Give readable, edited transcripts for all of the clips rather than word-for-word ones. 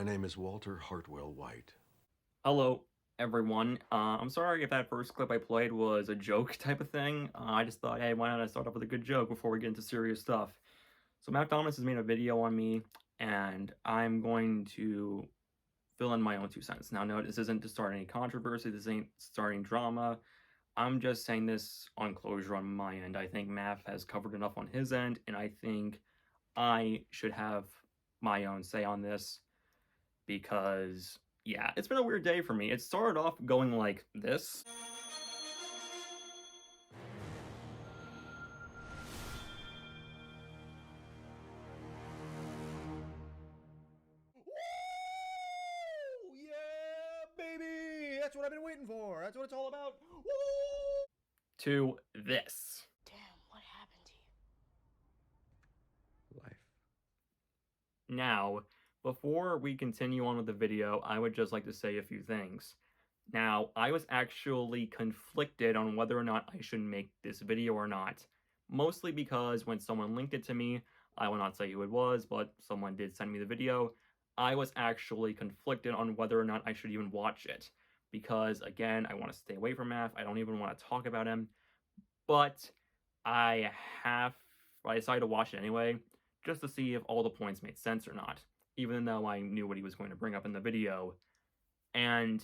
name is Walter Hartwell White. Hello, everyone. I'm sorry if that first clip I played was a joke type of thing. I just thought, hey, why not I start off with a good joke before we get into serious stuff? So Mafdominus has made a video on me, and I'm going to fill in my own 2 cents. Now, note, this isn't to start any controversy. This ain't starting drama. I'm just saying this on closure on my end. I think Math has covered enough on his end, and I think I should have my own say on this because yeah, it's been a weird day for me. It started off going like this. Woo! Yeah, baby! That's what I've been waiting for. That's what it's all about. Woo! To this. Damn, what happened to you? Life. Now, before we continue on with the video, I would just like to say a few things. Now, I was actually conflicted on whether or not I should make this video or not. Mostly because when someone linked it to me, I will not say who it was, but someone did send me the video, I was actually conflicted on whether or not I should even watch it. Because, again, I want to stay away from Math, I don't even want to talk about him. But I decided to watch it anyway, just to see if all the points made sense or not, even though I knew what he was going to bring up in the video. And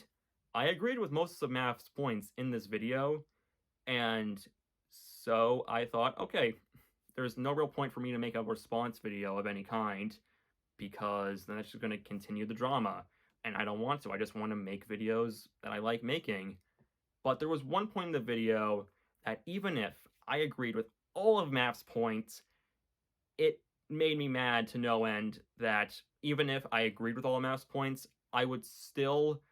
I agreed with most of Math's points in this video, and so I thought, okay, there's no real point for me to make a response video of any kind, because then that's just going to continue the drama, and I don't want to. I just want to make videos that I like making. But there was one point in the video that even if I agreed with all of Math's points, it made me mad to no end that even if I agreed with all of Math's points, I would still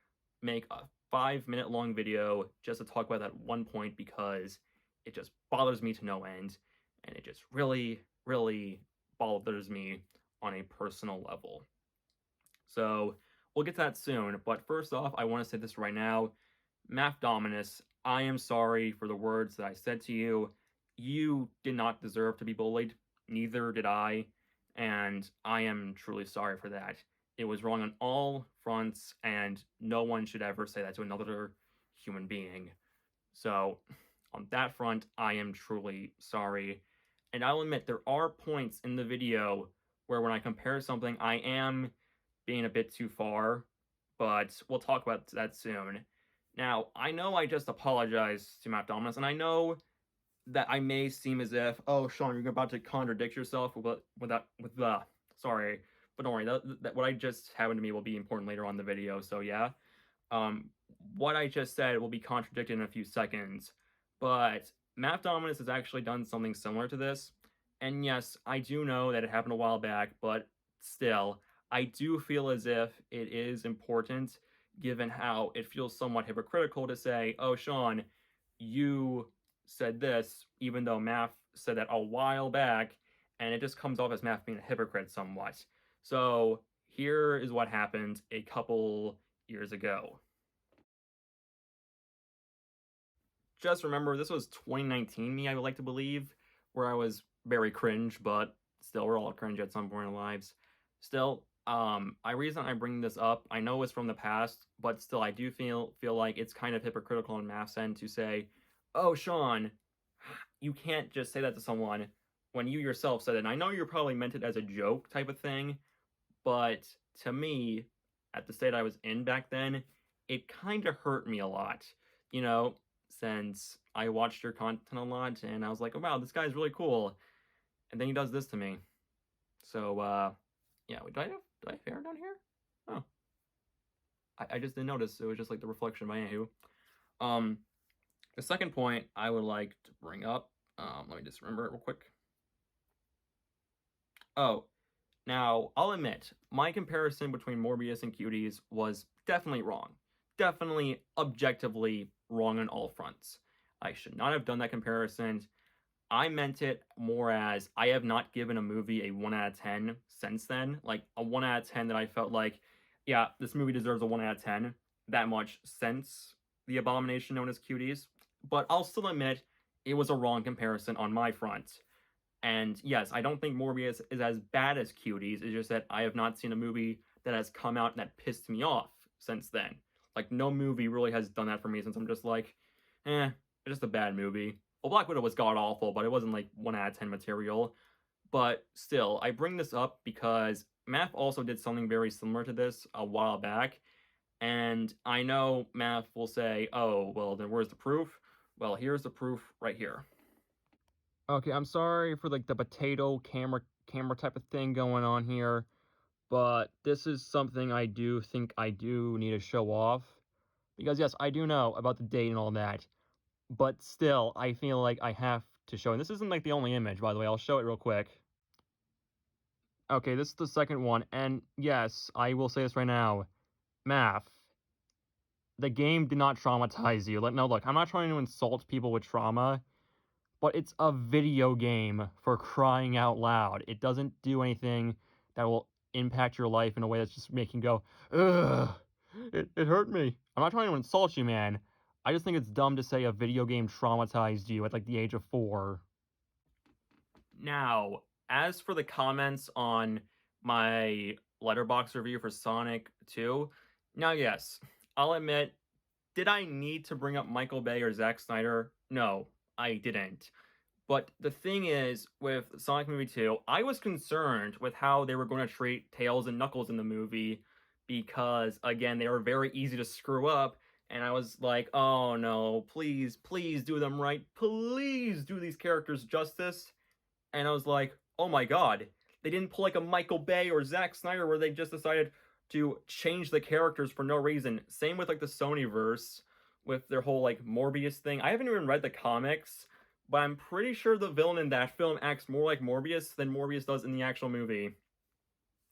make a 5-minute long video just to talk about that one point because it just bothers me to no end, and it just really, really bothers me on a personal level. So we'll get to that soon, but first off, I want to say this right now. Mafdominus, I am sorry for the words that I said to you. You did not deserve to be bullied, neither did I, and I am truly sorry for that. It was wrong on all fronts, and no one should ever say that to another human being. So, on that front, I am truly sorry. And I'll admit, there are points in the video where when I compare something, I am being a bit too far, but we'll talk about that soon. Now, I know I just apologized to Mafdominus, and I know that I may seem as if, oh, Sean, you're about to contradict yourself sorry, but don't worry, that what I just happened to me will be important later on in the video, so yeah. What I just said will be contradicted in a few seconds, but Mafdominus has actually done something similar to this, and yes, I do know that it happened a while back, but still, I do feel as if it is important, given how it feels somewhat hypocritical to say, oh, Sean, you said this, even though Math said that a while back, and it just comes off as Math being a hypocrite somewhat. So here is what happened a couple years ago. Just remember, this was 2019 me, I would like to believe, where I was very cringe, but still, we're all cringe at some point in our lives. Still, reason I bring this up, I know it's from the past, but still, I do feel like it's kind of hypocritical on Math's end to say, oh, Sean, you can't just say that to someone when you yourself said it. And I know you probably meant it as a joke type of thing, but to me, at the state I was in back then, it kind of hurt me a lot, you know, since I watched your content a lot, and I was like, oh, wow, this guy's really cool, and then he does this to me. So, yeah, do I have hair down here? Oh. I just didn't notice. It was just like the reflection of my anywho. The second point I would like to bring up, let me just remember it real quick. Oh, now, I'll admit, my comparison between Morbius and Cuties was definitely wrong. Definitely, objectively wrong on all fronts. I should not have done that comparison. I meant it more as I have not given a movie a 1 out of 10 since then. Like, a 1 out of 10 that I felt like, yeah, this movie deserves a 1 out of 10. That much since the abomination known as Cuties. But I'll still admit, it was a wrong comparison on my front. And yes, I don't think Morbius is as bad as Cuties. It's just that I have not seen a movie that has come out that pissed me off since then. Like, no movie really has done that for me since I'm just like, it's just a bad movie. Well, Black Widow was god awful, but it wasn't like 1 out of 10 material. But still, I bring this up because Math also did something very similar to this a while back. And I know Math will say, oh, well, then where's the proof? Well, here's the proof right here. Okay, I'm sorry for like the potato camera type of thing going on here, but this is something I do think I do need to show off. Because yes, I do know about the date and all that, but still, I feel like I have to show. And this isn't like the only image, by the way. I'll show it real quick. Okay, this is the second one, and yes, I will say this right now. Math, the game did not traumatize you. No, look, I'm not trying to insult people with trauma, but it's a video game, for crying out loud. It doesn't do anything that will impact your life in a way that's just making you go, ugh, it hurt me. I'm not trying to insult you, man. I just think it's dumb to say a video game traumatized you at like the age of 4. Now, as for the comments on my Letterboxd review for Sonic 2, now yes, I'll admit, did I need to bring up Michael Bay or Zack Snyder? No, I didn't. But the thing is, with Sonic Movie 2, I was concerned with how they were going to treat Tails and Knuckles in the movie because, again, they were very easy to screw up, and I was like, oh no, please, please do them right. Please do these characters justice. And I was like, oh my god, they didn't pull like a Michael Bay or Zack Snyder where they just decided to change the characters for no reason. Same with like the Sonyverse with their whole like Morbius thing. I haven't even read the comics, but I'm pretty sure the villain in that film acts more like Morbius than Morbius does in the actual movie.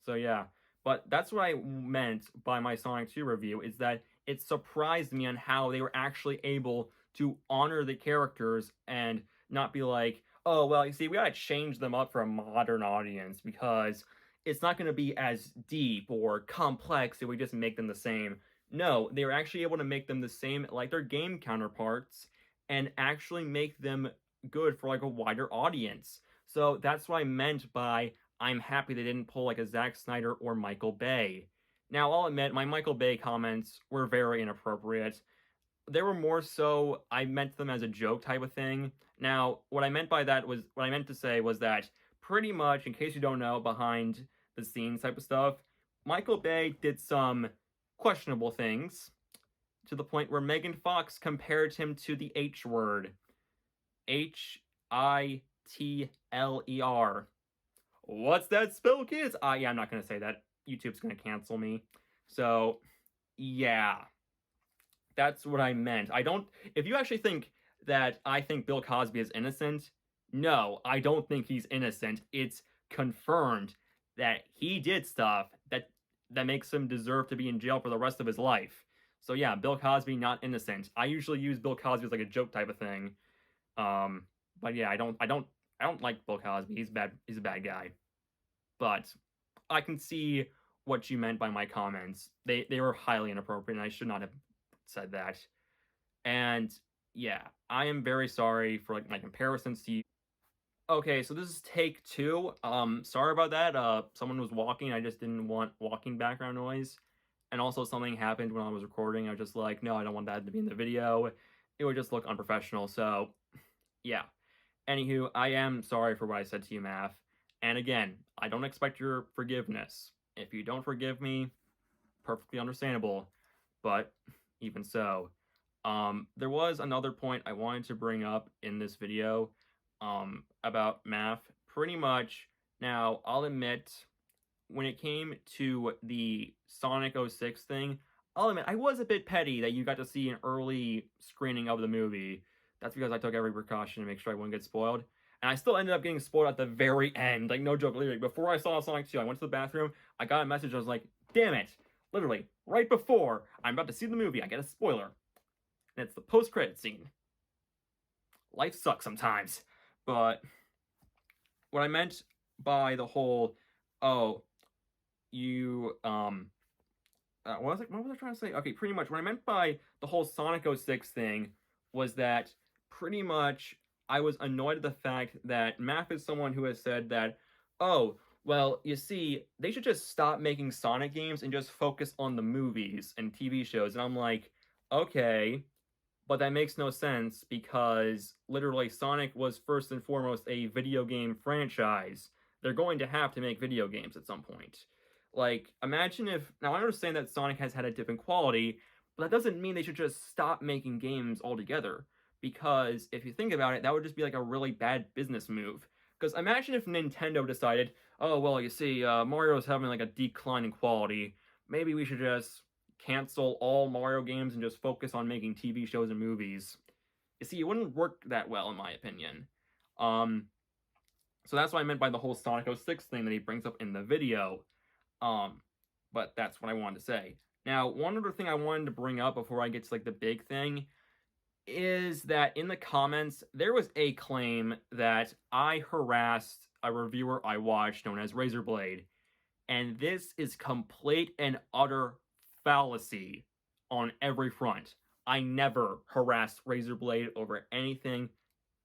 So yeah, but that's what I meant by my Sonic 2 review, is that it surprised me on how they were actually able to honor the characters and not be like, oh, well, you see, we gotta change them up for a modern audience because it's not gonna be as deep or complex if we just make them the same. No, they were actually able to make them the same like their game counterparts and actually make them good for like a wider audience. So that's what I meant by I'm happy they didn't pull like a Zack Snyder or Michael Bay. Now, I'll admit, my Michael Bay comments were very inappropriate. They were more so, I meant them as a joke type of thing. Now, what I meant to say was that pretty much, in case you don't know, behind the scenes type of stuff, Michael Bay did some questionable things to the point where Megan Fox compared him to the H word. Hitler. What's that spell, kids? Yeah, I'm not going to say that. YouTube's going to cancel me. So, yeah. That's what I meant. If you actually think that I think Bill Cosby is innocent, no, I don't think he's innocent. It's confirmed that he did stuff that makes him deserve to be in jail for the rest of his life. So yeah, Bill Cosby not innocent. I usually use Bill Cosby as like a joke type of thing. But yeah, I don't like Bill Cosby. He's bad. He's a bad guy. But I can see what you meant by my comments. They were highly inappropriate, and I should not have said that. And yeah, I am very sorry for like my comparisons to you. Okay, so this is take 2. Sorry about that. Someone was walking. I just didn't want walking background noise. And also something happened when I was recording. I was just like, no, I don't want that to be in the video. It would just look unprofessional. So yeah. Anywho, I am sorry for what I said to you, Math. And again, I don't expect your forgiveness. If you don't forgive me, perfectly understandable. But even so, there was another point I wanted to bring up in this video about Math. Pretty much, now, I'll admit, when it came to the Sonic 06 thing, I'll admit, I was a bit petty that you got to see an early screening of the movie. That's because I took every precaution to make sure I wouldn't get spoiled. And I still ended up getting spoiled at the very end. Like, no joke, literally. Before I saw Sonic 2, I went to the bathroom, I got a message, I was like, damn it. Literally, right before I'm about to see the movie, I get a spoiler. And it's the post-credit scene. Life sucks sometimes. But what I meant by the whole, what was I trying to say? Okay, pretty much what I meant by the whole Sonic 06 thing was that pretty much I was annoyed at the fact that Math is someone who has said that, oh, Well, you see, they should just stop making Sonic games and just focus on the movies and TV shows. And I'm like, okay, but that makes no sense because literally Sonic was first and foremost a video game franchise. They're going to have to make video games at some point. Like, imagine if. Now, I understand that Sonic has had a dip in quality, but that doesn't mean they should just stop making games altogether. Because if you think about it, that would just be like a really bad business move. Because imagine if Nintendo decided, oh, well, you see, Mario's having like a decline in quality. Maybe we should just cancel all Mario games and just focus on making TV shows and movies. You see, it wouldn't work that well, in my opinion. Um, so that's what I meant by the whole Sonic 06 thing that he brings up in the video. Um, but that's what I wanted to say. Now, one other thing I wanted to bring up before I get to like the big thing is that in the comments there was a claim that I harassed a reviewer I watched known as Razorblade, and this is complete and utter fallacy on every front. I never harassed Razorblade over anything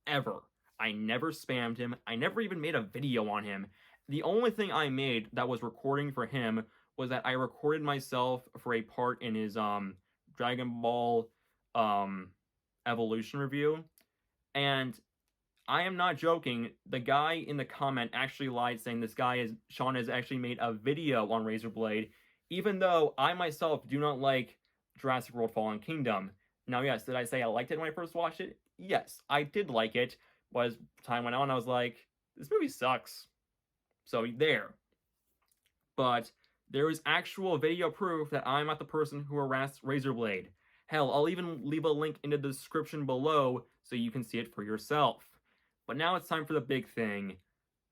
ever. I never spammed him. I never even made a video on him. The only thing I made that was recording for him was that I recorded myself for a part in his Dragon Ball Evolution review. And I am not joking. The guy in the comment actually lied, saying Sean has actually made a video on Razorblade, even though I myself do not like Jurassic World Fallen Kingdom. Now, yes, did I say I liked it when I first watched it? Yes, I did like it. But as time went on, I was like, this movie sucks. So there. But there is actual video proof that I'm not the person who harassed Razorblade. Hell, I'll even leave a link in the description below so you can see it for yourself. But now it's time for the big thing.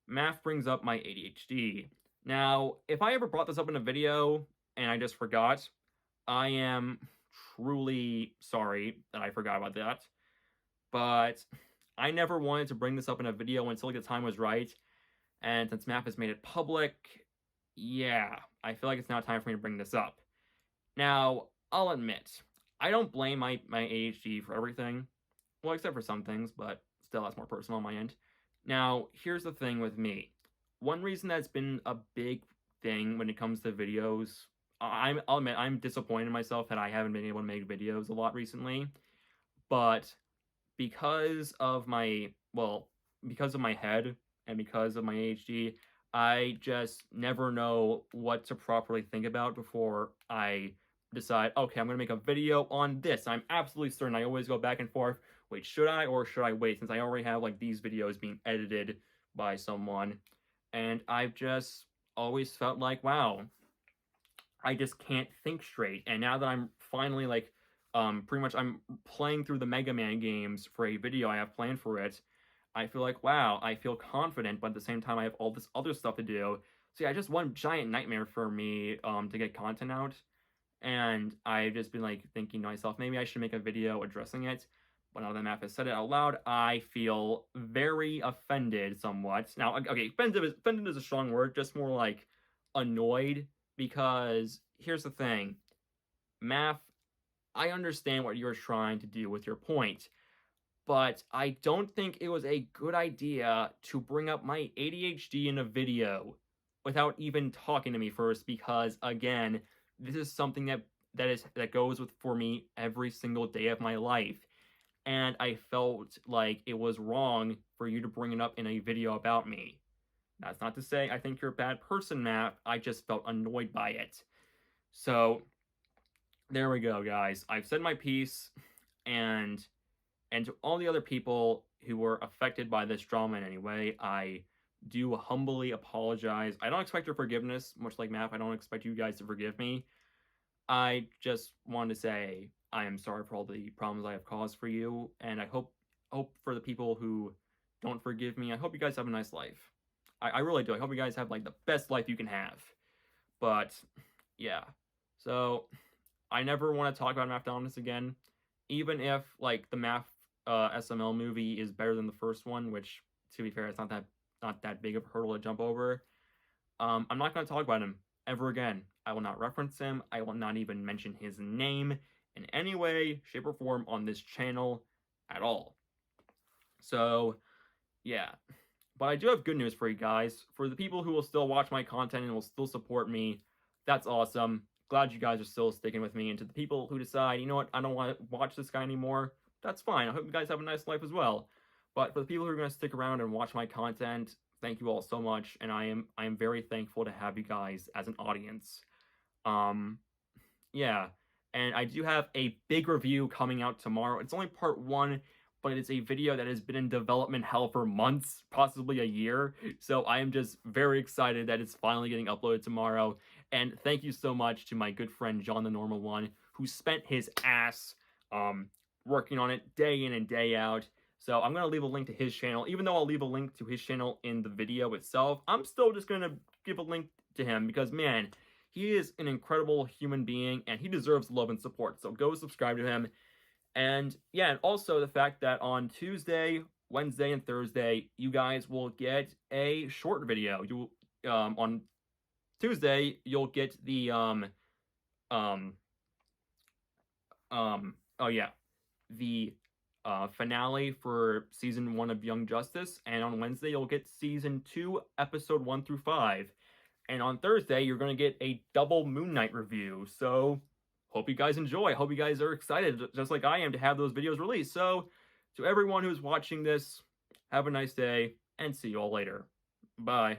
Math brings up my ADHD. Now, if I ever brought this up in a video and I just forgot, I am truly sorry that I forgot about that. But I never wanted to bring this up in a video until the time was right. And since Math has made it public, yeah, I feel like it's now time for me to bring this up. Now, I'll admit, I don't blame my ADHD for everything. Well, except for some things, but still, that's more personal on my end. Now, here's the thing with me. One reason that's been a big thing when it comes to videos, I'll admit, I'm disappointed in myself that I haven't been able to make videos a lot recently. But because of my head and because of my ADHD, I just never know what to properly think about before I decide, okay, I'm going to make a video on this. I'm absolutely certain. I always go back and forth. Wait, should I or should I wait? Since I already have like these videos being edited by someone. And I've just always felt like, wow, I just can't think straight. And now that I'm finally like, pretty much I'm playing through the Mega Man games for a video I have planned for it, I feel like, wow, I feel confident, but at the same time I have all this other stuff to do. So yeah, just one giant nightmare for me to get content out. And I've just been like thinking to myself, maybe I should make a video addressing it. But now that Matt has said it out loud, I feel very offended somewhat. Now, okay, offended is a strong word, just more like annoyed, because here's the thing. Math, I understand what you're trying to do with your point, but I don't think it was a good idea to bring up my ADHD in a video without even talking to me first, because again, this is something that goes with for me every single day of my life. And I felt like it was wrong for you to bring it up in a video about me. That's not to say I think you're a bad person, Matt. I just felt annoyed by it. So, there we go, guys. I've said my piece, and to all the other people who were affected by this drama in any way, I do humbly apologize. I don't expect your forgiveness, much like Matt. I don't expect you guys to forgive me. I just wanted to say I am sorry for all the problems I have caused for you, and I hope for the people who don't forgive me, I hope you guys have a nice life. I really do. I hope you guys have like the best life you can have. But yeah, so I never want to talk about Mafdominus again, even if like the Maf SML movie is better than the first one, which to be fair, it's not that big of a hurdle to jump over. I'm not going to talk about him ever again. I will not reference him. I will not even mention his name in any way, shape, or form on this channel at all. So, yeah. But I do have good news for you guys. For the people who will still watch my content and will still support me, that's awesome. Glad you guys are still sticking with me. And to the people who decide, you know what, I don't want to watch this guy anymore, that's fine. I hope you guys have a nice life as well. But for the people who are going to stick around and watch my content, thank you all so much. And I am very thankful to have you guys as an audience. Yeah. And I do have a big review coming out tomorrow. It's only part 1, but it's a video that has been in development hell for months, possibly a year. So I am just very excited that it's finally getting uploaded tomorrow. And thank you so much to my good friend John the Normal One, who spent his ass working on it day in and day out. So I'm going to leave a link to his channel. Even though I'll leave a link to his channel in the video itself, I'm still just going to give a link to him because, man, he is an incredible human being, and he deserves love and support. So go subscribe to him. And yeah, and also the fact that on Tuesday, Wednesday, and Thursday, you guys will get a short video. You on Tuesday, you'll get the the finale for season 1 of Young Justice, and on Wednesday you'll get season 2, episode 1 through 5. And on Thursday, you're going to get a double Moon Knight review. So, hope you guys enjoy. Hope you guys are excited, just like I am, to have those videos released. So, to everyone who's watching this, have a nice day, and see you all later. Bye.